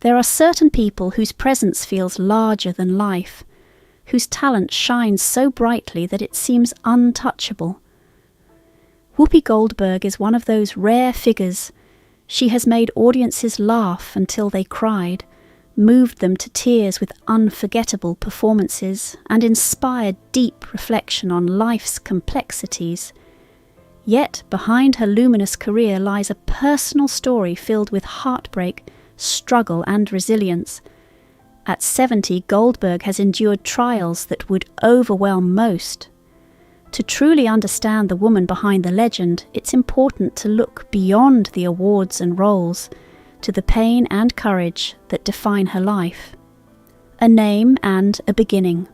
There are certain people whose presence feels larger than life, whose talent shines so brightly that it seems untouchable. Whoopi Goldberg is one of those rare figures. She has made audiences laugh until they cried, moved them to tears with unforgettable performances, and inspired deep reflection on life's complexities. Yet behind her luminous career lies a personal story filled with heartbreak, struggle, and resilience. At 70, Goldberg has endured trials that would overwhelm most. To truly understand the woman behind the legend, it's important to look beyond the awards and roles, to the pain and courage that define her life. A name and a beginning.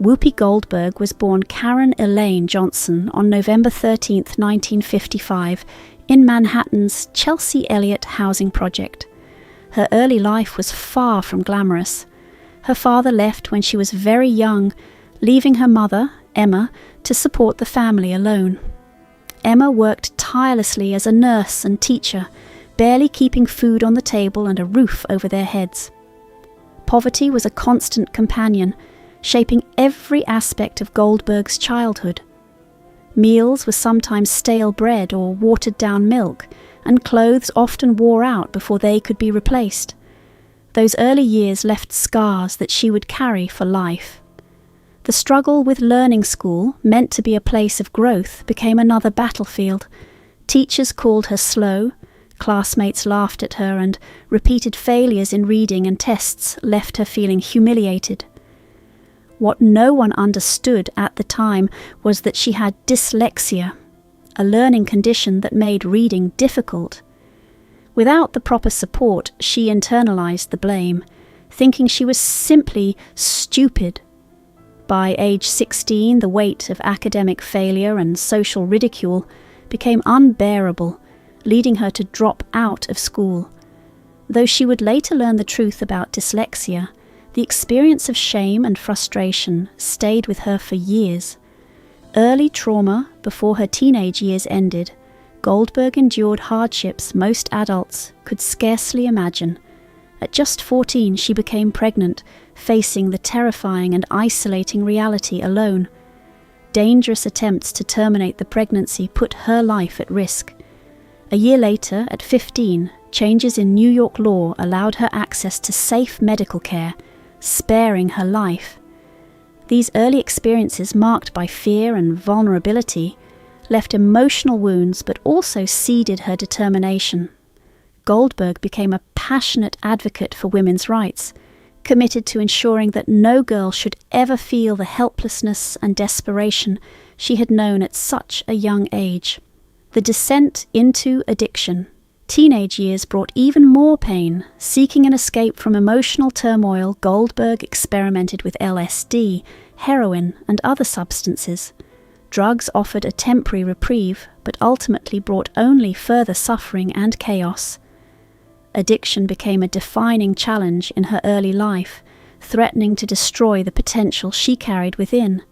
Whoopi Goldberg was born Karen Elaine Johnson on November 13, 1955, in Manhattan's Chelsea Elliott housing project. Her early life was far from glamorous. Her father left when she was very young, leaving her mother, Emma, to support the family alone. Emma worked tirelessly as a nurse and teacher, barely keeping food on the table and a roof over their heads. Poverty was a constant companion, shaping every aspect of Goldberg's childhood. Meals were sometimes stale bread or watered-down milk, and clothes often wore out before they could be replaced. Those early years left scars that she would carry for life. The struggle with learning school, meant to be a place of growth, became another battlefield. Teachers called her slow, classmates laughed at her, and repeated failures in reading and tests left her feeling humiliated. What no one understood at the time was that she had dyslexia, a learning condition that made reading difficult. Without the proper support, she internalized the blame, thinking she was simply stupid. By age 16, the weight of academic failure and social ridicule became unbearable, leading her to drop out of school. Though she would later learn the truth about dyslexia, the experience of shame and frustration stayed with her for years. Early trauma before her teenage years ended, Goldberg endured hardships most adults could scarcely imagine. At just 14, she became pregnant, facing the terrifying and isolating reality alone. Dangerous attempts to terminate the pregnancy put her life at risk. A year later, at 15, changes in New York law allowed her access to safe medical care, sparing her life. These early experiences, marked by fear and vulnerability, left emotional wounds but also seeded her determination. Goldberg became a passionate advocate for women's rights, committed to ensuring that no girl should ever feel the helplessness and desperation she had known at such a young age. The descent into addiction. Teenage years brought even more pain. Seeking an escape from emotional turmoil, Goldberg experimented with LSD, heroin, and other substances. Drugs offered a temporary reprieve, but ultimately brought only further suffering and chaos. Addiction became a defining challenge in her early life, threatening to destroy the potential she carried within.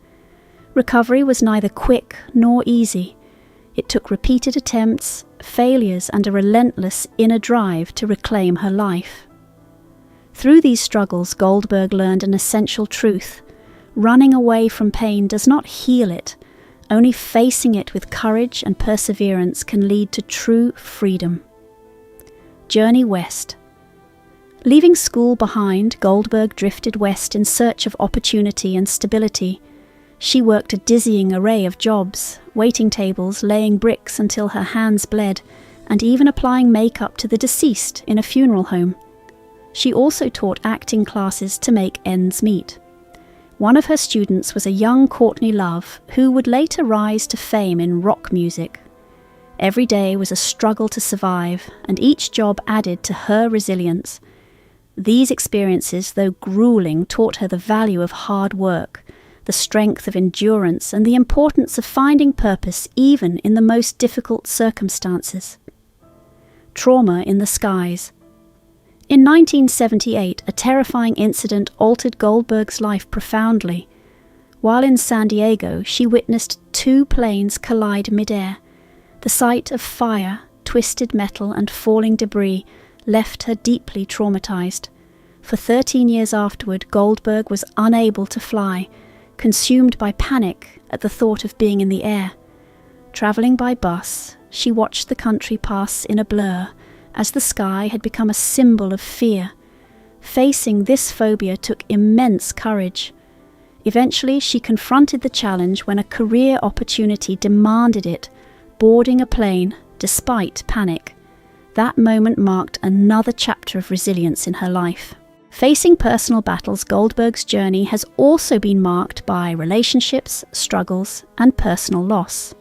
Recovery was neither quick nor easy. It took repeated attempts, failures, and a relentless inner drive to reclaim her life. Through these struggles, Goldberg learned an essential truth. Running away from pain does not heal it. Only facing it with courage and perseverance can lead to true freedom. Journey west. Leaving school behind, Goldberg drifted west in search of opportunity and stability. She worked a dizzying array of jobs, waiting tables, laying bricks until her hands bled, and even applying makeup to the deceased in a funeral home. She also taught acting classes to make ends meet. One of her students was a young Courtney Love, who would later rise to fame in rock music. Every day was a struggle to survive, and each job added to her resilience. These experiences, though grueling, taught her the value of hard work, the strength of endurance, and the importance of finding purpose even in the most difficult circumstances. Trauma in the skies. In 1978, a terrifying incident altered Goldberg's life profoundly. While in San Diego, she witnessed 2 planes collide mid-air. The sight of fire, twisted metal, and falling debris left her deeply traumatized. For 13 years afterward, Goldberg was unable to fly, consumed by panic at the thought of being in the air. Traveling by bus, she watched the country pass in a blur, as the sky had become a symbol of fear. Facing this phobia took immense courage. Eventually, she confronted the challenge when a career opportunity demanded it, boarding a plane despite panic. That moment marked another chapter of resilience in her life. Facing personal battles, Goldberg's journey has also been marked by relationships, struggles, and personal loss.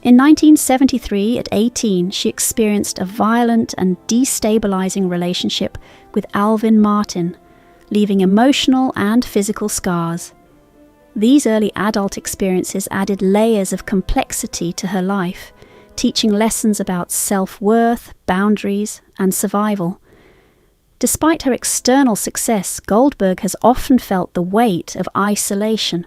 In 1973, at 18, she experienced a violent and destabilizing relationship with Alvin Martin, leaving emotional and physical scars. These early adult experiences added layers of complexity to her life, teaching lessons about self-worth, boundaries, and survival. Despite her external success, Goldberg has often felt the weight of isolation.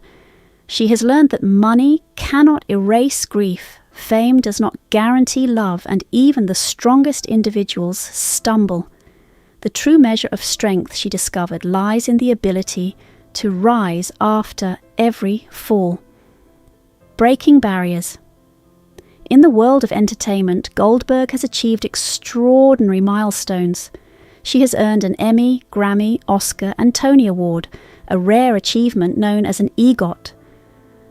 She has learned that money cannot erase grief, fame does not guarantee love, and even the strongest individuals stumble. The true measure of strength, she discovered, lies in the ability to rise after every fall. Breaking barriers. In the world of entertainment, Goldberg has achieved extraordinary milestones. She has earned an Emmy, Grammy, Oscar, and Tony Award, a rare achievement known as an EGOT.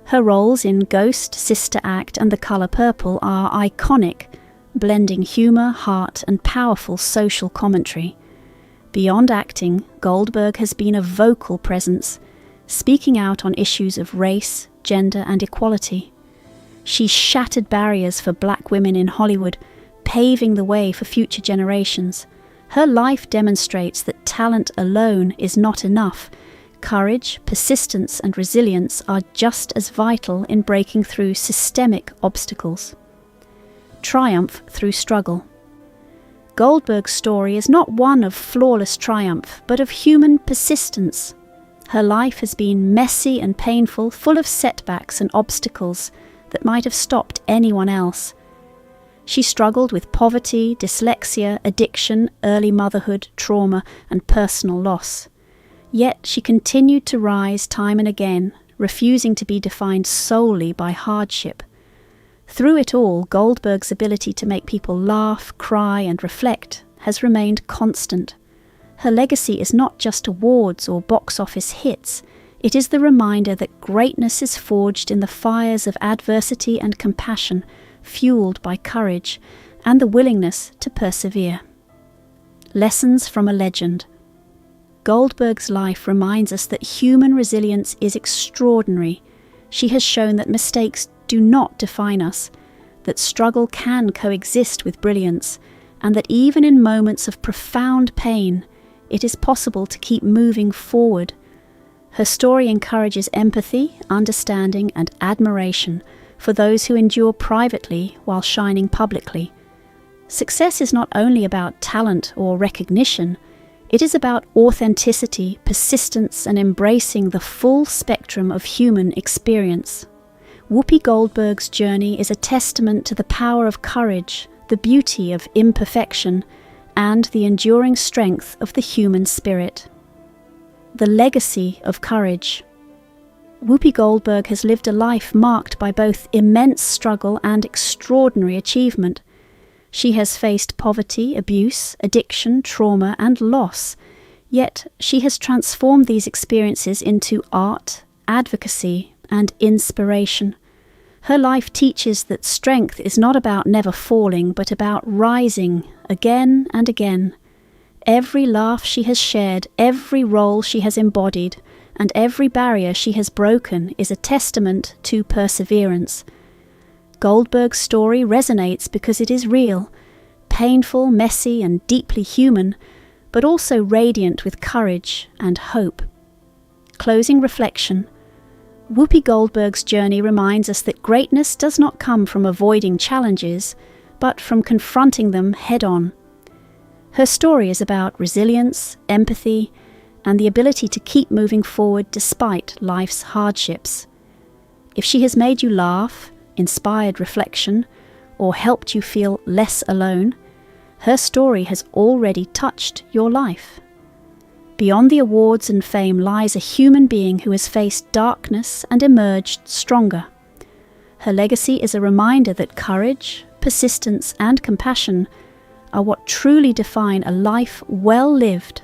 Her roles in Ghost, Sister Act, and The Color Purple are iconic, blending humor, heart, and powerful social commentary. Beyond acting, Goldberg has been a vocal presence, speaking out on issues of race, gender, and equality. She shattered barriers for Black women in Hollywood, paving the way for future generations. Her life demonstrates that talent alone is not enough. Courage, persistence, and resilience are just as vital in breaking through systemic obstacles. Triumph through struggle. Goldberg's story is not one of flawless triumph, but of human persistence. Her life has been messy and painful, full of setbacks and obstacles that might have stopped anyone else. She struggled with poverty, dyslexia, addiction, early motherhood, trauma, and personal loss. Yet she continued to rise time and again, refusing to be defined solely by hardship. Through it all, Goldberg's ability to make people laugh, cry, and reflect has remained constant. Her legacy is not just awards or box office hits. It is the reminder that greatness is forged in the fires of adversity and compassion, fueled by courage and the willingness to persevere. Lessons from a legend. Goldberg's life reminds us that human resilience is extraordinary. She has shown that mistakes do not define us, that struggle can coexist with brilliance, and that even in moments of profound pain, it is possible to keep moving forward. Her story encourages empathy, understanding, and admiration for those who endure privately while shining publicly. Success is not only about talent or recognition, it is about authenticity, persistence, and embracing the full spectrum of human experience. Whoopi Goldberg's journey is a testament to the power of courage, the beauty of imperfection, and the enduring strength of the human spirit. The legacy of courage. Whoopi Goldberg has lived a life marked by both immense struggle and extraordinary achievement. She has faced poverty, abuse, addiction, trauma, and loss, yet she has transformed these experiences into art, advocacy, and inspiration. Her life teaches that strength is not about never falling, but about rising again and again. Every laugh she has shared, every role she has embodied, and every barrier she has broken is a testament to perseverance. Goldberg's story resonates because it is real, painful, messy, and deeply human, but also radiant with courage and hope. Closing reflection. Whoopi Goldberg's journey reminds us that greatness does not come from avoiding challenges, but from confronting them head-on. Her story is about resilience, empathy, and the ability to keep moving forward despite life's hardships. If she has made you laugh, inspired reflection, or helped you feel less alone, Her story has already touched your life. Beyond the awards and fame lies a human being who has faced darkness and emerged stronger. Her legacy is a reminder that courage, persistence, and compassion are what truly define a life well lived